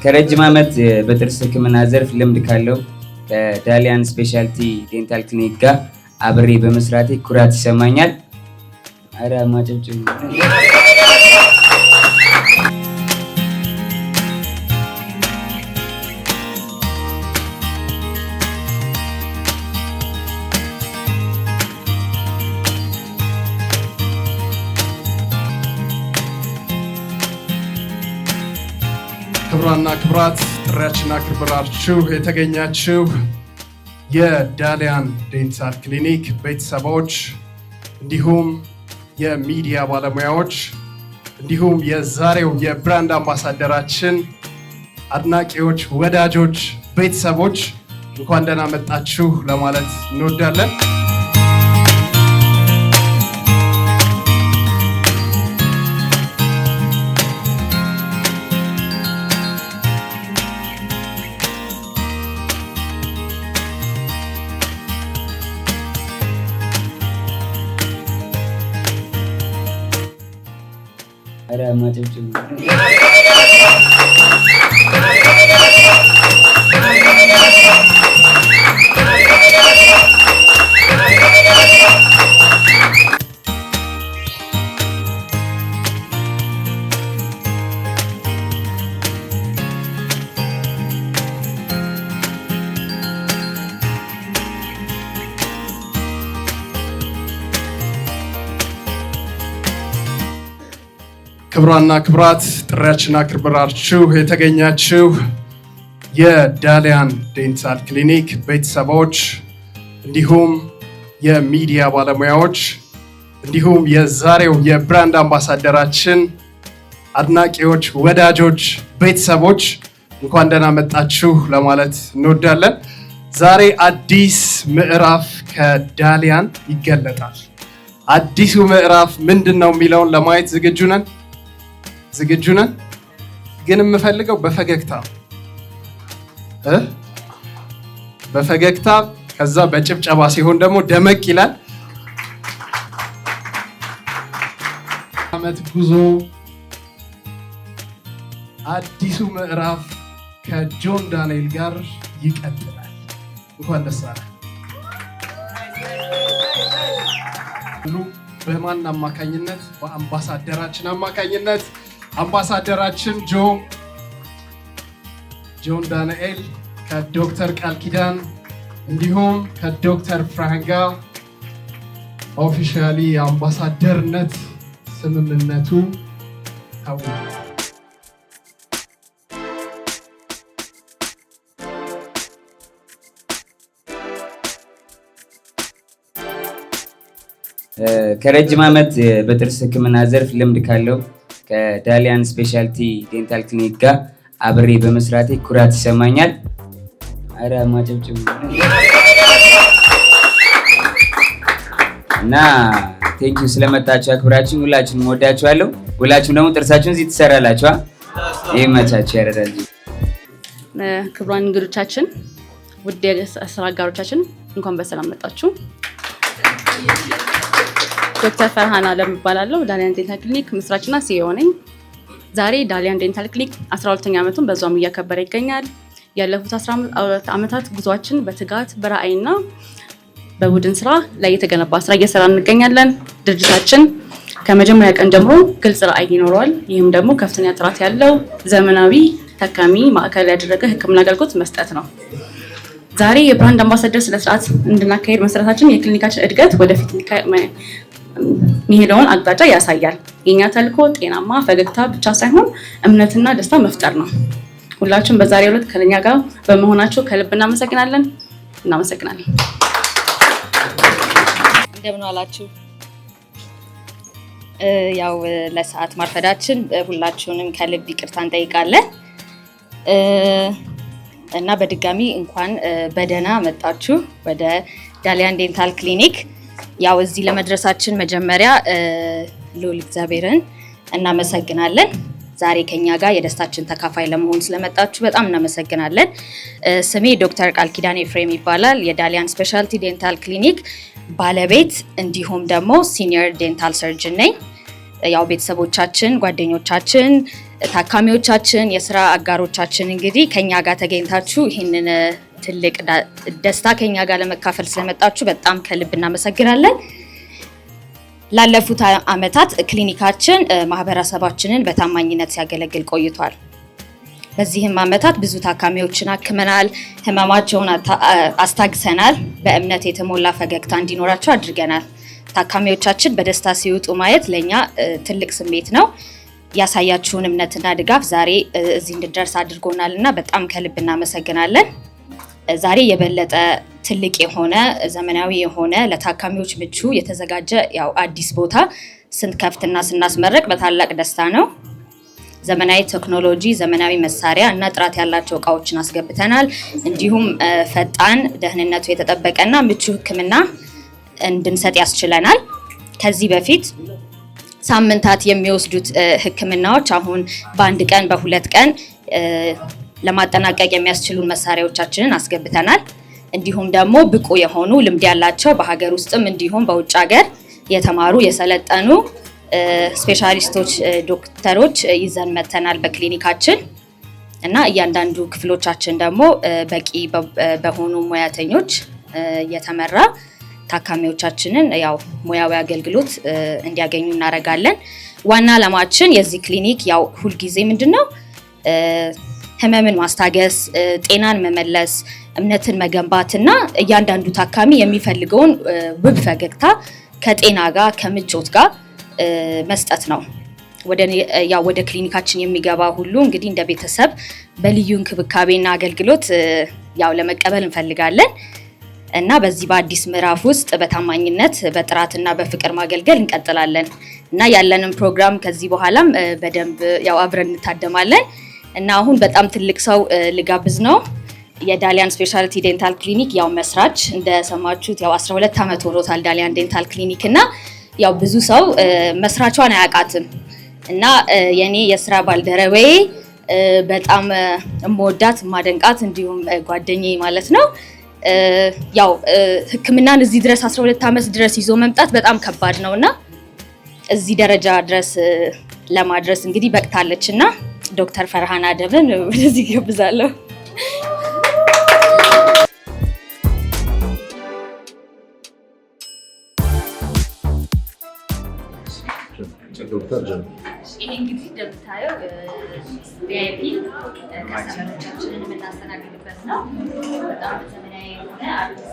ከረጅም ዓመት በጥርስ ሕክምና ዘርፍ ልምድ ካለው ከዳሊያን ስፔሻልቲ ዴንታል ክሊኒክ ጋር አብሬ በመስራቴ ኩራት ይሰማኛል። አረ ማጨብጨብ። ክብራና ክብራት ጥሪያችንን አክብራችሁ የተገኛችሁ የዳሊያን ዴንታል ክሊኒክ ቤተሰቦች እንዲሁም የሚዲያ ባለሙያዎች እንዲሁም የዛሬው የብራንድ አምባሳደራችን አድናቂዎች፣ ወዳጆች፣ ቤተሰቦች እንኳን ደህና መጣችሁ ለማለት እንወዳለን። አረ ማጨብጨብ። ክብራና ክብራት ጥሪያችንን አክብራችሁ የተገኛችሁ የዳሊያን ዴንታል ክሊኒክ ቤተሰቦች እንዲሁም የሚዲያ ባለሙያዎች እንዲሁም የዛሬው የብራንድ አምባሳደራችን አድናቂዎች፣ ወዳጆች፣ ቤተሰቦች እንኳን ደህና መጣችሁ ለማለት እንወዳለን። ዛሬ አዲስ ምዕራፍ ከዳሊያን ይገለጣል። አዲሱ ምዕራፍ ምንድነው የሚለውን ለማየት ዝግጁ ነን? ግን የምፈልገው በፈገግታ ከዛ በጭብጨባ ሲሆን ደግሞ ደመቅ ይላል። ዓመት ጉዞ አዲሱ ምዕራፍ ከጆን ዳንኤል ጋር ይቀጥላል። እንኳን ደስ አለ። በማን አማካኝነት? በአምባሳደራችን አማካኝነት አምባሳደራችን ጆን ዳንኤል ከዶክተር ቃል ኪዳን እንዲሁም ከዶክተር ፍራንክ ጋር ኦፊሻሊ የአምባሳደርነት ስምምነቱ ታውቋል። ከረጅም ዓመት በጥርስ ሕክምና ዘርፍ ልምድ ካለው ከዳሊያን ስፔሻልቲ ዴንታል ክሊኒክ ጋር አብሬ በመስራቴ ኩራት ይሰማኛል። አረ ማጨብጨብ። እና ቴንኪው ስለመጣችሁ አክብራችሁ ሁላችሁንም ወዳችኋለሁ። ሁላችሁም ደግሞ ጥርሳችሁን እዚህ ትሰራላችሁ። ይመቻችሁ፣ ያረዳል። ክብራን እንግዶቻችን፣ ውድ የስራ አጋሮቻችን እንኳን በሰላም መጣችሁ። ዶክተር ፈርሃን አለም እባላለሁ። ዳሊያን ዴንታል ክሊኒክ መስራችና ሲኢኦ ነኝ። ዛሬ ዳሊያን ዴንታል ክሊኒክ 12ኛ ዓመቱን በዛም እያከበረ ይገኛል። ያለፉት 12 ዓመታት ጉዟችን በትጋት በራዕይና በቡድን ስራ ላይ የተገነባ ስራ እየሰራ እንገኛለን። ድርጅታችን ከመጀመሪያ ቀን ጀምሮ ግልጽ ራዕይ ይኖረዋል። ይህም ደግሞ ከፍተኛ ጥራት ያለው ዘመናዊ ታካሚ ማዕከል ያደረገ ሕክምና አገልግሎት መስጠት ነው። ዛሬ የብራንድ አምባሳደር ስነስርዓት እንድናካሄድ መሰረታችን የክሊኒካችን እድገት ወደፊት የሚሄደውን አቅጣጫ ያሳያል። የኛ ተልዕኮ ጤናማ ፈገግታ ብቻ ሳይሆን እምነትና ደስታ መፍጠር ነው። ሁላችሁም በዛሬው ዕለት ከኛ ጋር በመሆናችሁ ከልብ እናመሰግናለን። እንደምን ዋላችሁ። ያው ለሰዓት ማርፈዳችን ሁላችሁንም ከልብ ይቅርታ እንጠይቃለን እና በድጋሚ እንኳን በደህና መጣችሁ ወደ ዳሊያን ዴንታል ክሊኒክ። ያው እዚህ ለመድረሳችን መጀመሪያ ልዑል እግዚአብሔርን እናመሰግናለን። ዛሬ ከኛ ጋር የደስታችን ተካፋይ ለመሆን ስለመጣችሁ በጣም እናመሰግናለን። ስሜ ዶክተር ቃል ኪዳን ኤፍሬም ይባላል። የዳሊያን ስፔሻልቲ ዴንታል ክሊኒክ ባለቤት እንዲሁም ደግሞ ሲኒየር ዴንታል ሰርጅን ነኝ። ያው ቤተሰቦቻችን፣ ጓደኞቻችን ታካሚዎቻችን፣ የስራ አጋሮቻችን እንግዲህ ከኛ ጋር ተገኝታችሁ ይህንን ትልቅ ደስታ ከኛ ጋር ለመካፈል ስለመጣችሁ በጣም ከልብ እናመሰግናለን። ላለፉት ዓመታት ክሊኒካችን ማህበረሰባችንን በታማኝነት ሲያገለግል ቆይቷል። በዚህም ዓመታት ብዙ ታካሚዎችን አክመናል፣ ህመማቸውን አስታግሰናል፣ በእምነት የተሞላ ፈገግታ እንዲኖራቸው አድርገናል። ታካሚዎቻችን በደስታ ሲወጡ ማየት ለኛ ትልቅ ስሜት ነው። ያሳያችሁን እምነትና ድጋፍ ዛሬ እዚህ እንድደርስ አድርጎናልና በጣም ከልብ እናመሰግናለን። ዛሬ የበለጠ ትልቅ የሆነ ዘመናዊ የሆነ ለታካሚዎች ምቹ የተዘጋጀ ያው አዲስ ቦታ ስንከፍትና ስናስመረቅ በታላቅ ደስታ ነው። ዘመናዊ ቴክኖሎጂ፣ ዘመናዊ መሳሪያ እና ጥራት ያላቸው እቃዎችን አስገብተናል። እንዲሁም ፈጣን ደህንነቱ የተጠበቀና ምቹ ሕክምና እንድንሰጥ ያስችለናል። ከዚህ በፊት ሳምንታት የሚወስዱት ሕክምናዎች አሁን በአንድ ቀን በሁለት ቀን ለማጠናቀቅ የሚያስችሉን መሳሪያዎቻችንን አስገብተናል። እንዲሁም ደግሞ ብቁ የሆኑ ልምድ ያላቸው በሀገር ውስጥም እንዲሁም በውጭ ሀገር የተማሩ የሰለጠኑ ስፔሻሊስቶች ዶክተሮች ይዘን መተናል በክሊኒካችን እና እያንዳንዱ ክፍሎቻችን ደግሞ በቂ በሆኑ ሙያተኞች የተመራ ታካሚዎቻችንን ያው ሙያዊ አገልግሎት እንዲያገኙ እናደርጋለን። ዋና ዓላማችን የዚህ ክሊኒክ ያው ሁልጊዜ ምንድነው ህመምን ማስታገስ፣ ጤናን መመለስ፣ እምነትን መገንባትና እያንዳንዱ ታካሚ የሚፈልገውን ውብ ፈገግታ ከጤና ጋር ከምቾት ጋር መስጠት ነው። ወደ ክሊኒካችን የሚገባ ሁሉ እንግዲህ እንደ ቤተሰብ በልዩ እንክብካቤና አገልግሎት ያው ለመቀበል እንፈልጋለን እና በዚህ በአዲስ ምዕራፍ ውስጥ በታማኝነት በጥራትና በፍቅር ማገልገል እንቀጥላለን እና ያለንን ፕሮግራም ከዚህ በኋላም በደንብ ያው አብረን እንታደማለን እና አሁን በጣም ትልቅ ሰው ልጋብዝ ነው። የዳሊያን ስፔሻሊቲ ዴንታል ክሊኒክ ያው መስራች እንደሰማችሁት ያው 12 ዓመት ሆኖታል ዳሊያን ዴንታል ክሊኒክ እና ያው ብዙ ሰው መስራቿን አያውቃትም እና የኔ የስራ ባልደረባዬ በጣም እምወዳት ማደንቃት እንዲሁም ጓደኛዬ ማለት ነው። ያው ሕክምናን እዚህ ድረስ 12 ዓመት ድረስ ይዞ መምጣት በጣም ከባድ ነውና እዚህ ደረጃ ድረስ ለማድረስ እንግዲህ በቅታለችና ዶክተር ፈርሃን አደምን ወደዚህ ጋብዛለሁ። ዶክተር ጀን ይሄ እንግዲህ እንደምታየው ቪአይፒ ከስተመሮቻችንን የምናስተናግድበት ነው። በጣም ዘመናዊ የሆነ አዲስ